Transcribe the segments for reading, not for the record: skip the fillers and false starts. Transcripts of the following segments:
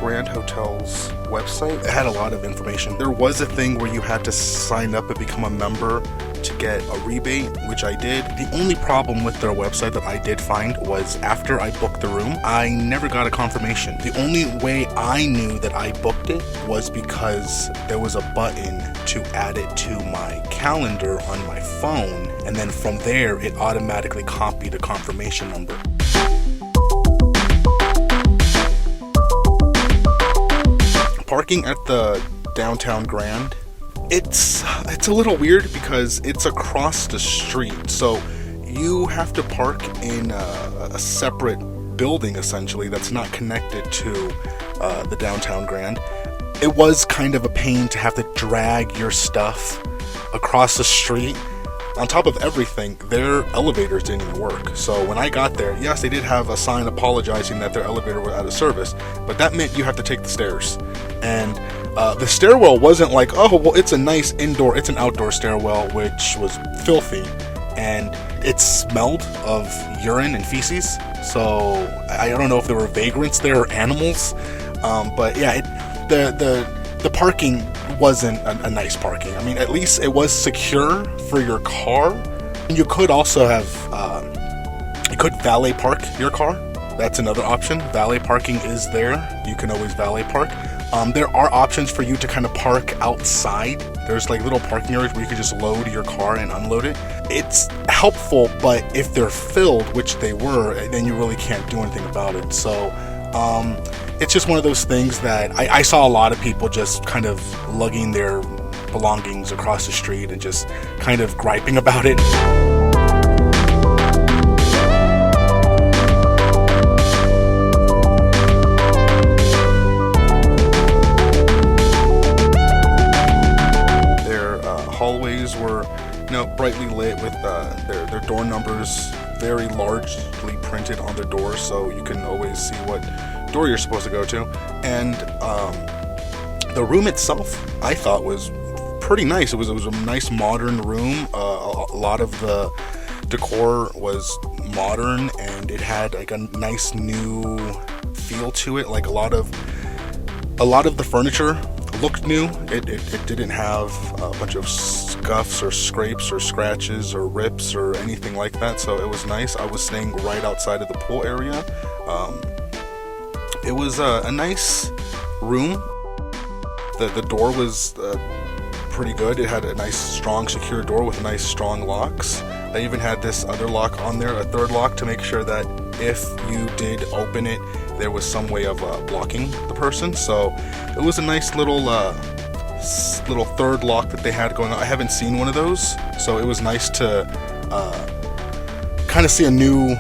Grand Hotel's website, it had a lot of information. There was a thing where you had to sign up and become a member to get a rebate, which I did. The only problem with their website that I did find was after I booked the room, I never got a confirmation. The only way I knew that I booked it was because there was a button to add it to my calendar on my phone, and then from there it automatically copied a confirmation number. Parking at the downtown Grand, it's a little weird because it's across the street, so you have to park in a separate building essentially that's not connected to the downtown Grand. It was kind of a pain to have to drag your stuff across the street. On top of everything, their elevators didn't even work. So when I got there, yes, they did have a sign apologizing that their elevator was out of service, but that meant you have to take the stairs. And the stairwell wasn't like, oh, well, it's an outdoor stairwell, which was filthy. And it smelled of urine and feces. So I don't know if there were vagrants there or animals. But yeah, the parking wasn't a nice parking. I mean, at least it was secure for your car. And you could also have, you could valet park your car. That's another option. Valet parking is there. You can always valet park. There are options for you to kind of park outside. There's like little parking areas where you can just load your car and unload it. It's helpful, but if they're filled, which they were, then you really can't do anything about it. So it's just one of those things that I saw a lot of people just kind of lugging their belongings across the street and just kind of griping about it. Hallways were, brightly lit with their door numbers very largely printed on their doors, so you can always see what door you're supposed to go to. And the room itself, I thought, was pretty nice. It was a nice modern room. A lot of the decor was modern, and it had like a nice new feel to it. Like a lot of the furniture looked new. It didn't have a bunch of scuffs or scrapes or scratches or rips or anything like that, so it was nice. I was staying right outside of the pool area. It was a nice room. The door was pretty good. It had a nice strong secure door with nice strong locks. I even had this other lock on there, a third lock, to make sure that if you did open it, there was some way of blocking the person. So it was a nice little third lock that they had going on. I haven't seen one of those, so it was nice to kind of see a new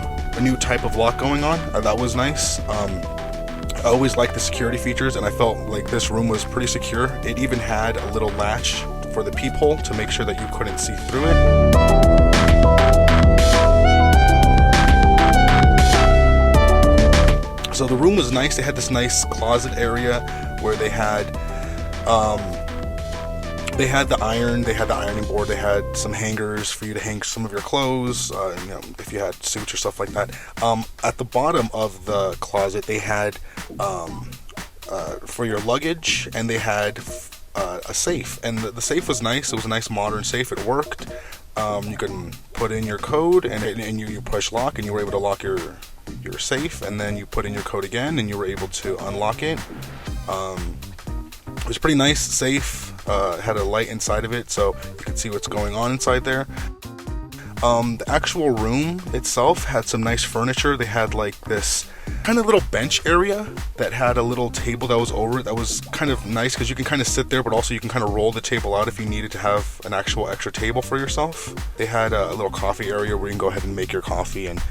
type of lock going on. That was nice. I always liked the security features, and I felt like this room was pretty secure. It even had a little latch for the peephole to make sure that you couldn't see through it. So the room was nice. They had this nice closet area where they had the iron, they had the ironing board, they had some hangers for you to hang some of your clothes, if you had suits or stuff like that. At the bottom of the closet, they had for your luggage, and they had a safe. And the safe was nice. It was a nice modern safe. It worked. You can put in your code, and you push lock, and you were able to lock your safe, and then you put in your code again, and you were able to unlock it. It was pretty nice, safe. Had a light inside of it, so you could see what's going on inside there. The actual room itself had some nice furniture. They had like this kind of little bench area that had a little table that was over it. That was kind of nice because you can kind of sit there, but also you can kind of roll the table out if you needed to have an actual extra table for yourself. They had a little coffee area where you can go ahead and make your coffee and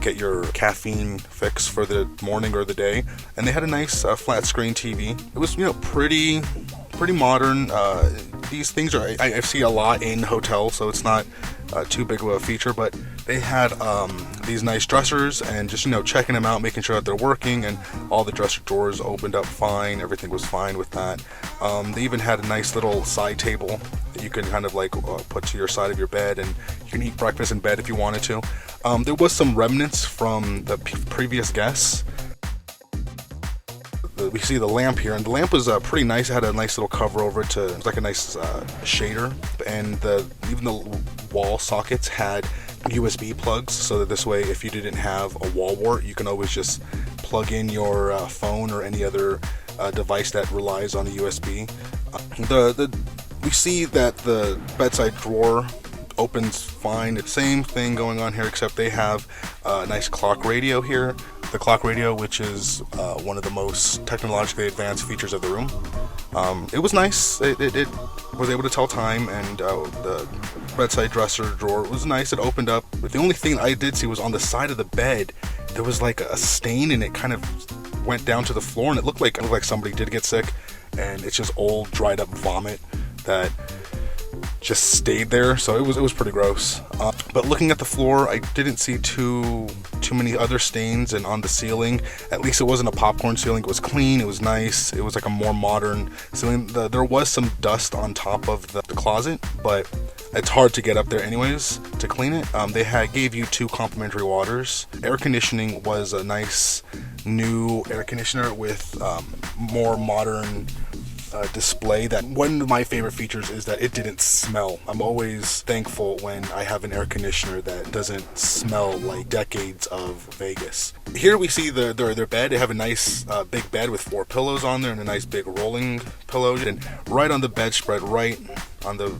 get your caffeine fix for the morning or the day. And they had a nice flat screen TV. It was, pretty modern. These things I see a lot in hotels, so it's not too big of a feature, but they had these nice dressers, and just checking them out, making sure that they're working, and all the dresser drawers opened up fine. Everything was fine with that. They even had a nice little side table that you can kind of like put to your side of your bed, and you can eat breakfast in bed if you wanted to. There was some remnants from the previous guests. we see the lamp here, and the lamp was pretty nice. It had a nice little cover over it to, it was like a nice shader, and even the wall sockets had USB plugs, so that this way, if you didn't have a wall wart, you can always just plug in your phone or any other device that relies on a USB. We see that the bedside drawer opens fine. It's same thing going on here, except they have a nice clock radio here. The clock radio, which is one of the most technologically advanced features of the room. It was nice. It was able to tell time, and the bedside dresser drawer was nice. It opened up. But the only thing I did see was on the side of the bed, there was like a stain, and it kind of went down to the floor, and it looked like somebody did get sick, and it's just old dried up vomit that just stayed there. So it was pretty gross. But looking at the floor, I didn't see too many other stains, and on the ceiling, at least it wasn't a popcorn ceiling. It was clean, it was nice, it was like a more modern ceiling. There was some dust on top of the closet, but it's hard to get up there anyways to clean it. They gave you 2 complimentary waters. Air conditioning was a nice new air conditioner with more modern display. That one of my favorite features is that it didn't smell. I'm always thankful when I have an air conditioner that doesn't smell like decades of Vegas. Here we see their bed. They have a nice big bed with 4 pillows on there and a nice big rolling pillow, and right on the bedspread, right on the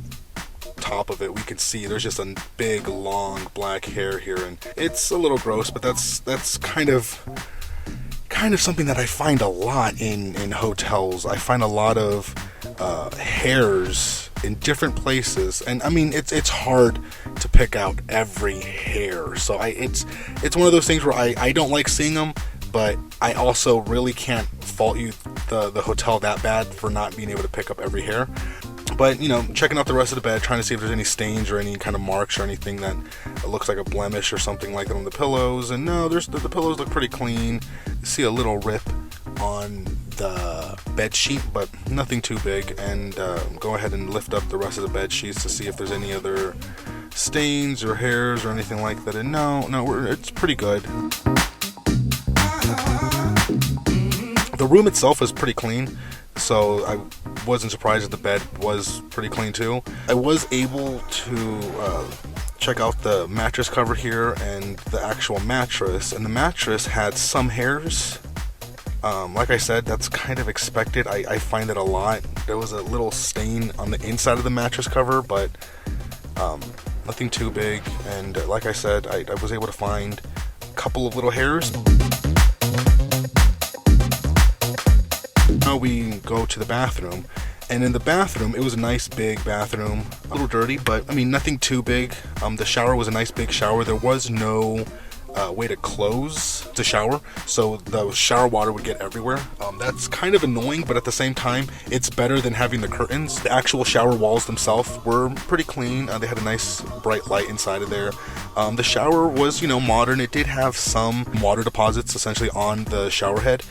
top of it, we can see there's just a big long black hair here, and it's a little gross, but that's kind of something that I find a lot in hotels. I find a lot of hairs in different places, and I mean it's hard to pick out every hair. So it's one of those things where I don't like seeing them, but I also really can't fault the hotel that bad for not being able to pick up every hair. But, checking out the rest of the bed, trying to see if there's any stains or any kind of marks or anything that looks like a blemish or something like that on the pillows. And no, the pillows look pretty clean. You see a little rip on the bed sheet, but nothing too big. And go ahead and lift up the rest of the bed sheets to see if there's any other stains or hairs or anything like that. And no, it's pretty good. The room itself is pretty clean, so I wasn't surprised that the bed was pretty clean too. I was able to check out the mattress cover here and the actual mattress, and the mattress had some hairs. Like I said, that's kind of expected. I find it a lot. There was a little stain on the inside of the mattress cover, but nothing too big. And like I said, I was able to find a couple of little hairs. Now we go to the bathroom, and in the bathroom, it was a nice big bathroom, a little dirty, but I mean nothing too big. The shower was a nice big shower. There was no way to close the shower, so the shower water would get everywhere. That's kind of annoying, but at the same time, it's better than having the curtains. The actual shower walls themselves were pretty clean. They had a nice bright light inside of there. The shower was, modern. It did have some water deposits essentially on the shower head.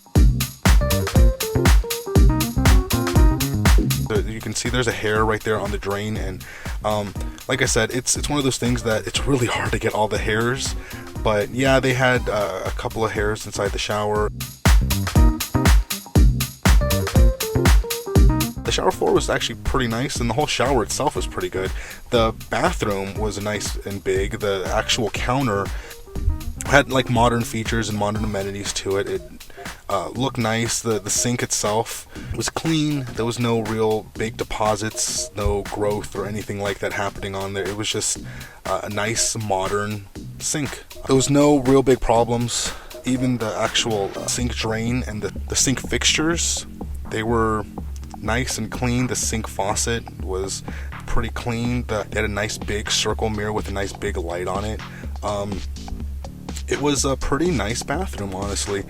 You can see there's a hair right there on the drain, and like I said, it's one of those things that it's really hard to get all the hairs, but yeah, they had a couple of hairs inside the shower. The shower floor was actually pretty nice, and the whole shower itself was pretty good. The bathroom was nice and big. The actual counter had like modern features and modern amenities to it. It looked nice. The sink itself was clean. There was no real big deposits, no growth or anything like that happening on there. It was just a nice modern sink. There was no real big problems. Even the actual sink drain and the sink fixtures, they were nice and clean. The sink faucet was pretty clean. It had a nice big circle mirror with a nice big light on it. It was a pretty nice bathroom, honestly.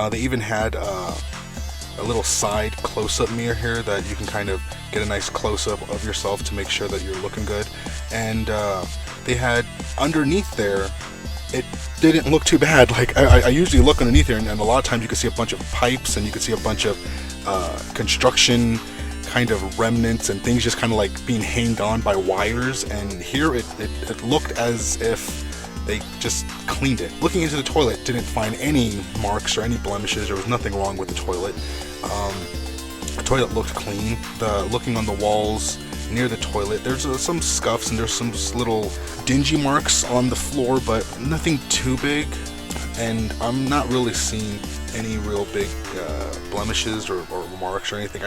They even had a little side close-up mirror here that you can kind of get a nice close-up of yourself to make sure that you're looking good. And they had underneath there, it didn't look too bad. Like I usually look underneath here, and a lot of times you can see a bunch of pipes, and you can see a bunch of construction kind of remnants and things just kind of like being hanged on by wires. And here it looked as if They just cleaned it. Looking into the toilet, didn't find any marks or any blemishes. There was nothing wrong with the toilet. The toilet looked clean. Looking on the walls near the toilet, there's some scuffs and there's some little dingy marks on the floor, but nothing too big. And I'm not really seeing any real big blemishes or marks or anything.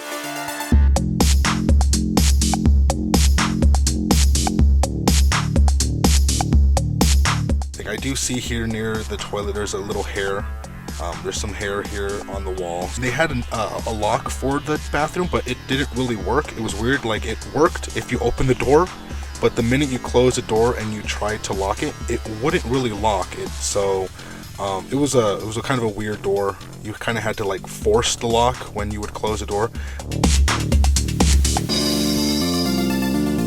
I do see here near the toilet there's a little hair. There's some hair here on the wall. They had a lock for the bathroom, but it didn't really work. It was weird. Like, it worked if you open the door, but the minute you close the door and you tried to lock it, it wouldn't really lock it. So it was a kind of a weird door. You kind of had to like force the lock when you would close the door.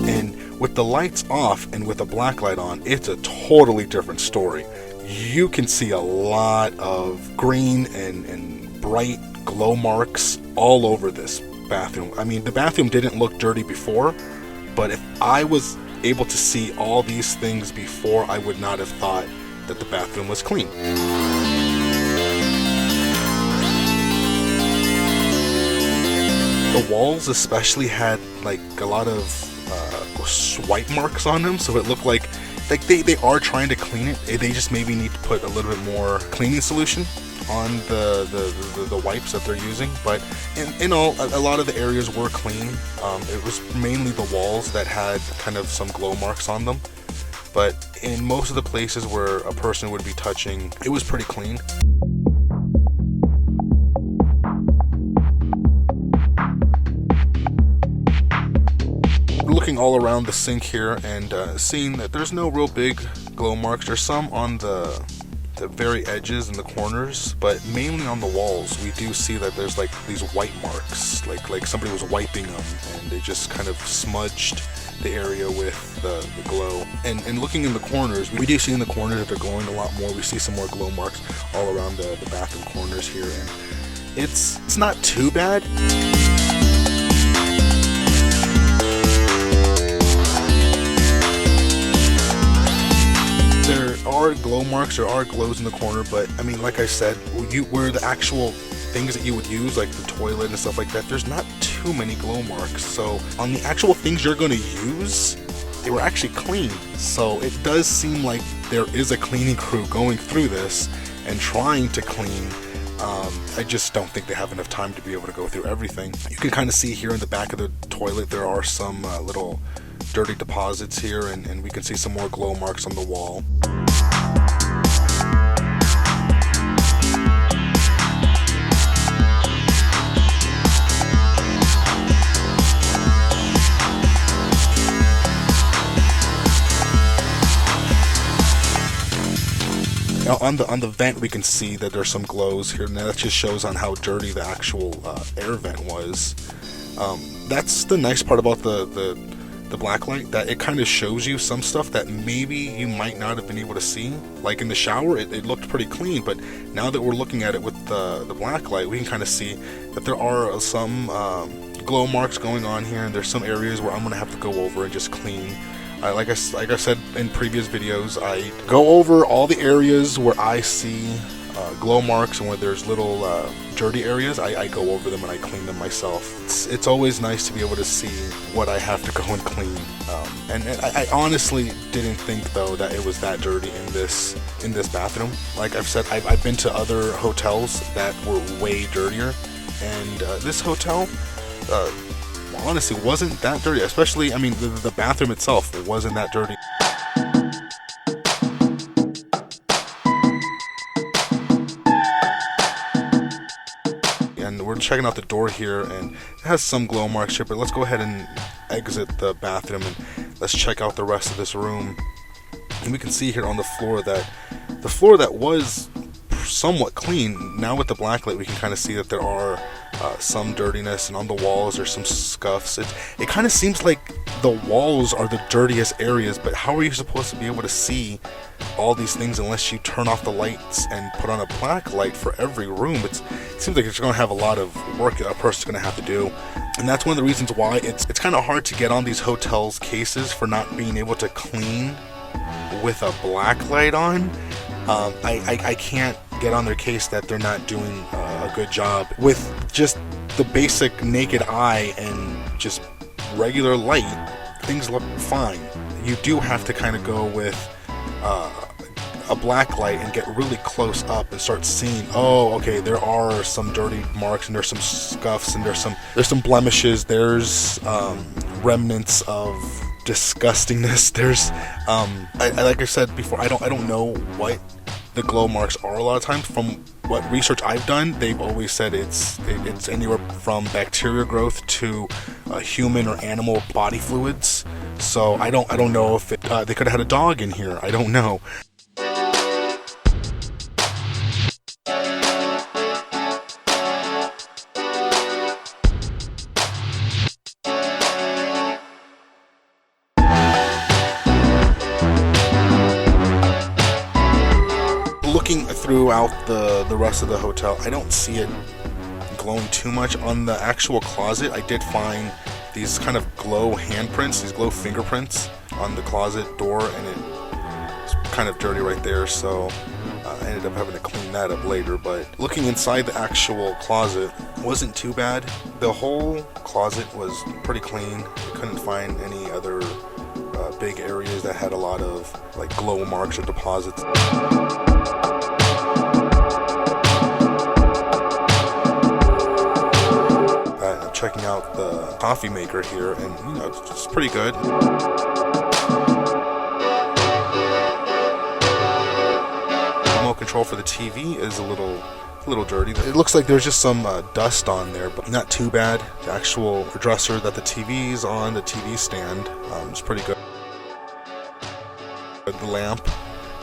And with the lights off and with a black light on, it's a totally different story. You can see a lot of green and bright glow marks all over this bathroom. I mean, the bathroom didn't look dirty before, but if I was able to see all these things before, I would not have thought that the bathroom was clean. The walls especially had like a lot of swipe marks on them, so it looked like they are trying to clean it. They just maybe need to put a little bit more cleaning solution on the wipes that they're using. But in all, a lot of the areas were clean. It was mainly the walls that had kind of some glow marks on them. But in most of the places where a person would be touching, it was pretty clean. Looking all around the sink here and seeing that there's no real big glow marks. There's some on the very edges and the corners, but mainly on the walls we do see that there's like these white marks, like somebody was wiping them and they just kind of smudged the area with the glow. And looking in the corners, we do see in the corners that they're glowing a lot more. We see some more glow marks all around the bathroom corners here, and it's not too bad. There are glow marks, there are glows in the corner, but I mean, like I said, where the actual things that you would use, like the toilet and stuff like that, there's not too many glow marks. So on the actual things you're going to use, they were actually clean. So it does seem like there is a cleaning crew going through this and trying to clean. I just don't think they have enough time to be able to go through everything. You can kind of see here in the back of the toilet there are some little dirty deposits here, and we can see some more glow marks on the wall. Now on the vent we can see that there's some glows here. Now that just shows on how dirty the actual air vent was. That's the nice part about the black light, that it kind of shows you some stuff that maybe you might not have been able to see. Like in the shower, it looked pretty clean, but now that we're looking at it with the black light, we can kind of see that there are some glow marks going on here, and there's some areas where I'm going to have to go over and just clean. Like I said in previous videos, I go over all the areas where I see glow marks, and where there's little dirty areas, I go over them and I clean them myself. It's always nice to be able to see what I have to go and clean. And I honestly didn't think though that it was that dirty in this bathroom. Like I've said, I've been to other hotels that were way dirtier, and this hotel honestly wasn't that dirty. Especially, I mean, the bathroom itself wasn't that dirty. And we're checking out the door here, and it has some glow marks here, but let's go ahead and exit the bathroom and let's check out the rest of this room. And we can see here on the floor that was somewhat clean. Now with the black light we can kind of see that there are some dirtiness, and on the walls there's some scuffs. It kind of seems like the walls are the dirtiest areas, but how are you supposed to be able to see all these things unless you turn off the lights and put on a black light for every room? It seems like it's going to have a lot of work that a person's going to have to do, and that's one of the reasons why it's kind of hard to get on these hotels' cases for not being able to clean with a black light on, I can't get on their case that they're not doing a good job. With just the basic naked eye and just regular light, things look fine. You do have to kind of go with a black light and get really close up and start seeing, oh, okay, there are some dirty marks and there's some scuffs and there's some blemishes, there's remnants of disgustingness. There's like I said before, I don't know what the glow marks are. A lot of times, from what research I've done, they've always said it's anywhere from bacteria growth to human or animal body fluids. So I don't know if they could have had a dog in here. I don't know. Looking throughout the rest of the hotel, I don't see it glowing too much. On the actual closet, I did find these kind of glow handprints, these glow fingerprints on the closet door, and it's kind of dirty right there, so I ended up having to clean that up later. But looking inside the actual closet wasn't too bad. The whole closet was pretty clean. I couldn't find any other big areas that had a lot of like glow marks or deposits. Checking out the coffee maker here, and it's pretty good. Remote control for the TV is a little dirty. It looks like there's just some dust on there, but not too bad. The actual dresser that the TV's on, the TV stand, is pretty good. The lamp,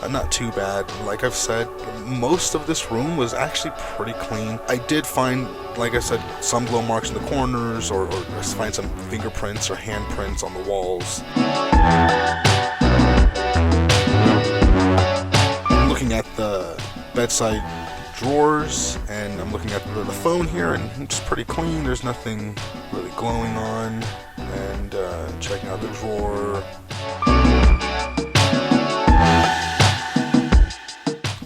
not too bad. Like I've said, most of this room was actually pretty clean. I did find, like I said, some glow marks in the corners, or find some fingerprints or handprints on the walls. I'm looking at the bedside drawers, and I'm looking at the phone here, and it's pretty clean. There's nothing really glowing on. And checking out the drawer.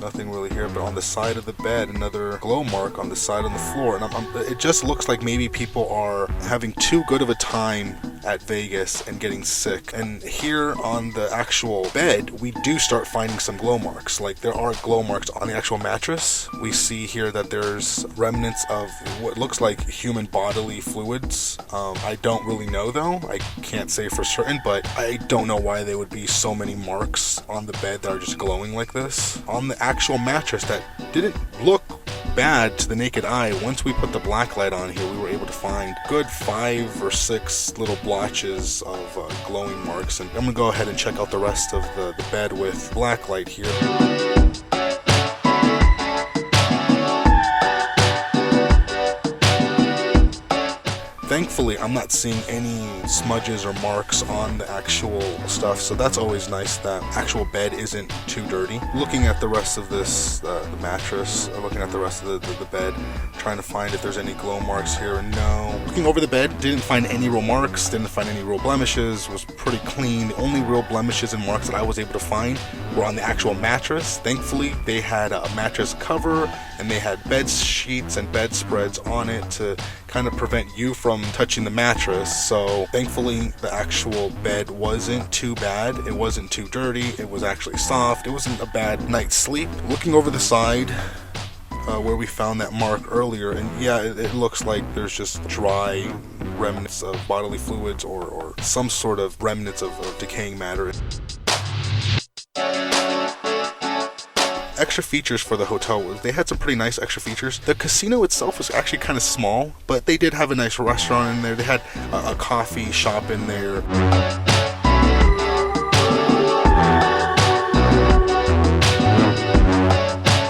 Nothing really here, but on the side of the bed, another glow mark on the side of the floor, and it just looks like maybe people are having too good of a time at Vegas and getting sick. And here on the actual bed, we do start finding some glow marks. Like, there are glow marks on the actual mattress. We see here that there's remnants of what looks like human bodily fluids. I don't really know though. I can't say for certain, but I don't know why there would be so many marks on the bed that are just glowing like this. On the actual mattress that didn't look bad to the naked eye, once we put the black light on here, we were able to find good 5 or 6 little blotches of glowing marks. And I'm gonna go ahead and check out the rest of the bed with black light here. Thankfully, I'm not seeing any smudges or marks on the actual stuff, so that's always nice. That actual bed isn't too dirty. Looking at the rest of this, the mattress, looking at the rest of the bed, trying to find if there's any glow marks here. No. Looking over the bed, didn't find any real marks, didn't find any real blemishes, was pretty clean. The only real blemishes and marks that I was able to find were on the actual mattress. Thankfully, they had a mattress cover, and they had bed sheets and bedspreads on it to kind of prevent you from touching the mattress. So thankfully the actual bed wasn't too bad. It wasn't too dirty. It was actually soft. It wasn't a bad night's sleep. Looking over the side where we found that mark earlier, and yeah, it looks like there's just dry remnants of bodily fluids or some sort of remnants of decaying matter. Extra features for the hotel, they had some pretty nice extra features. The casino itself was actually kind of small, but they did have a nice restaurant in there. They had a coffee shop in there.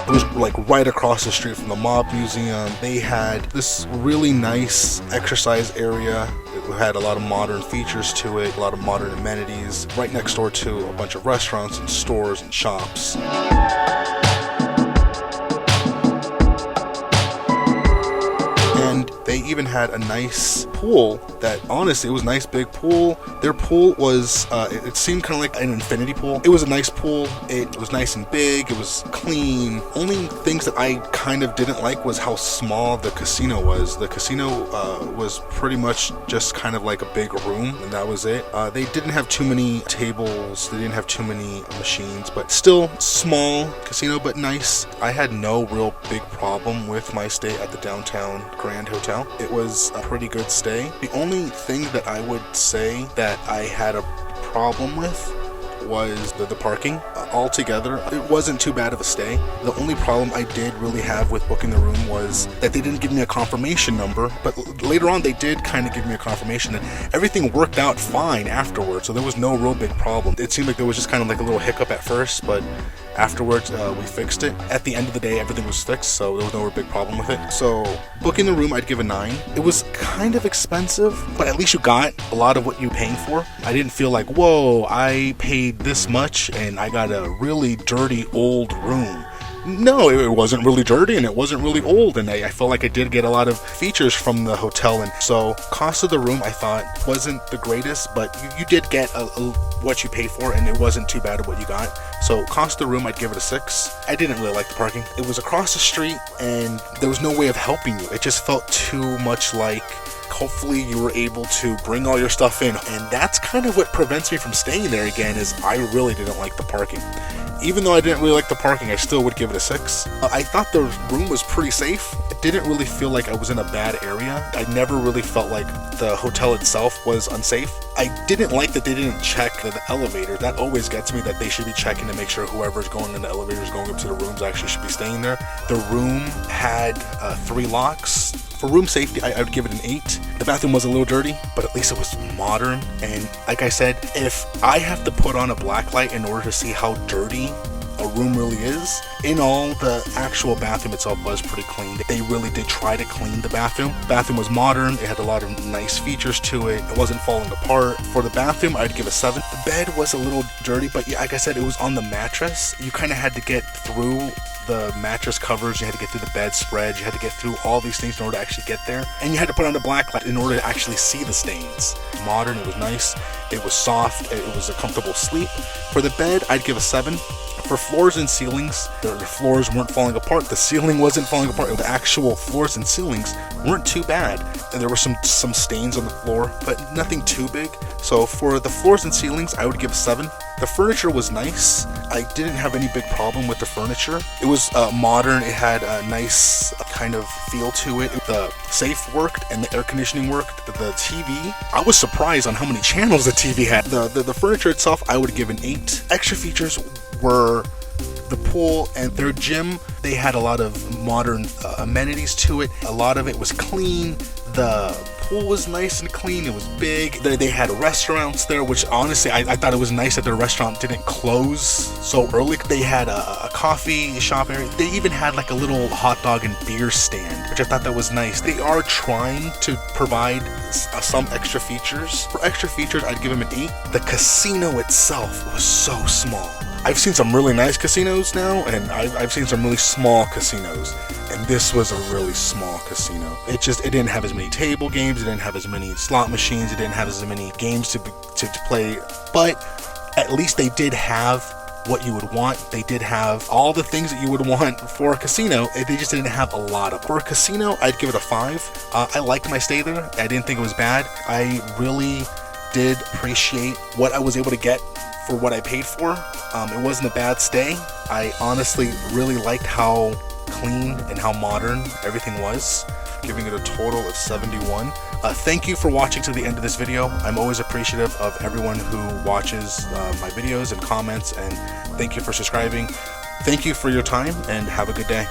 It was like right across the street from the Mob Museum. They had this really nice exercise area. It had a lot of modern features to it, a lot of modern amenities, right next door to a bunch of restaurants and stores and shops. They even had a nice pool that, honestly, it was a nice big pool. Their pool was, it seemed kind of like an infinity pool. It was a nice pool. It was nice and big. It was clean. Only things that I kind of didn't like was how small the casino was. The casino was pretty much just kind of like a big room, and that was it. They didn't have too many tables. They didn't have too many machines, but still small casino, but nice. I had no real big problem with my stay at the Downtown Grand Hotel. It was a pretty good stay. The only thing that I would say that I had a problem with was the parking. Altogether, it wasn't too bad of a stay. The only problem I did really have with booking the room was that they didn't give me a confirmation number, but later on they did kind of give me a confirmation, and everything worked out fine afterwards, so there was no real big problem. It seemed like there was just kind of like a little hiccup at first, but afterwards we fixed it. At the end of the day, everything was fixed, so there was no real big problem with it. So booking the room, I'd give a 9. It was kind of expensive, but at least you got a lot of what you're paying for. I didn't feel like, whoa, I paid this much and I got a really dirty old room. No, it wasn't really dirty and it wasn't really old, and I felt like I did get a lot of features from the hotel. And so cost of the room, I thought, wasn't the greatest, but you did get what you paid for, and it wasn't too bad of what you got. So cost of the room, I'd give it a 6. I didn't really like the parking. It was across the street and there was no way of helping you. It just felt too much like hopefully you were able to bring all your stuff in, and that's kind of what prevents me from staying there again, is I really didn't like the parking. Even though I didn't really like the parking, I still would give it a 6. I thought the room was pretty safe. It didn't really feel like I was in a bad area. I never really felt like the hotel itself was unsafe. I didn't like that they didn't check the elevator. That always gets me, that they should be checking to make sure whoever's going in the elevators going up to the rooms actually should be staying there. The room had 3 locks. For room safety, I would give it an 8. The bathroom was a little dirty, but at least it was modern. And like I said, if I have to put on a black light in order to see how dirty a room really is, in all, the actual bathroom itself was pretty clean. They really did try to clean the bathroom. The bathroom was modern. It had a lot of nice features to it. It wasn't falling apart. For the bathroom, I'd give a 7. The bed was a little dirty, but yeah, like I said, it was on the mattress. You kind of had to get through the mattress covers, you had to get through the bedspread, you had to get through all these things in order to actually get there, and you had to put on a black light in order to actually see the stains. Modern, it was nice, it was soft, it was a comfortable sleep. For the bed, I'd give a 7. For floors and ceilings, the floors weren't falling apart, the ceiling wasn't falling apart, the actual floors and ceilings weren't too bad. And there were some stains on the floor, but nothing too big. So for the floors and ceilings, I would give a 7. The furniture was nice. I didn't have any big problem with the furniture. It was modern. It had a nice kind of feel to it. The safe worked and the air conditioning worked. The TV, I was surprised on how many channels the TV had. The furniture itself, I would give an 8. Extra features were the pool and their gym. They had a lot of modern amenities to it. A lot of it was clean. The pool was nice and clean. It was big. They had restaurants there, which honestly, I thought it was nice that their restaurant didn't close so early. They had a coffee shop area. They even had like a little hot dog and beer stand, which I thought that was nice. They are trying to provide some extra features. For extra features, I'd give them an 8. The casino itself was so small. I've seen some really nice casinos now, and I've seen some really small casinos, and this was a really small casino. It didn't have as many table games, it didn't have as many slot machines, it didn't have as many games to play, but at least they did have what you would want. They did have all the things that you would want for a casino. They just didn't have a lot of. For a casino, I'd give it a 5. I liked my stay there. I didn't think it was bad. I really did appreciate what I was able to get for what I paid for. It wasn't a bad stay. I honestly really liked how clean and how modern everything was, giving it a total of 71. Thank you for watching to the end of this video. I'm always appreciative of everyone who watches my videos and comments, and thank you for subscribing. Thank you for your time, and have a good day.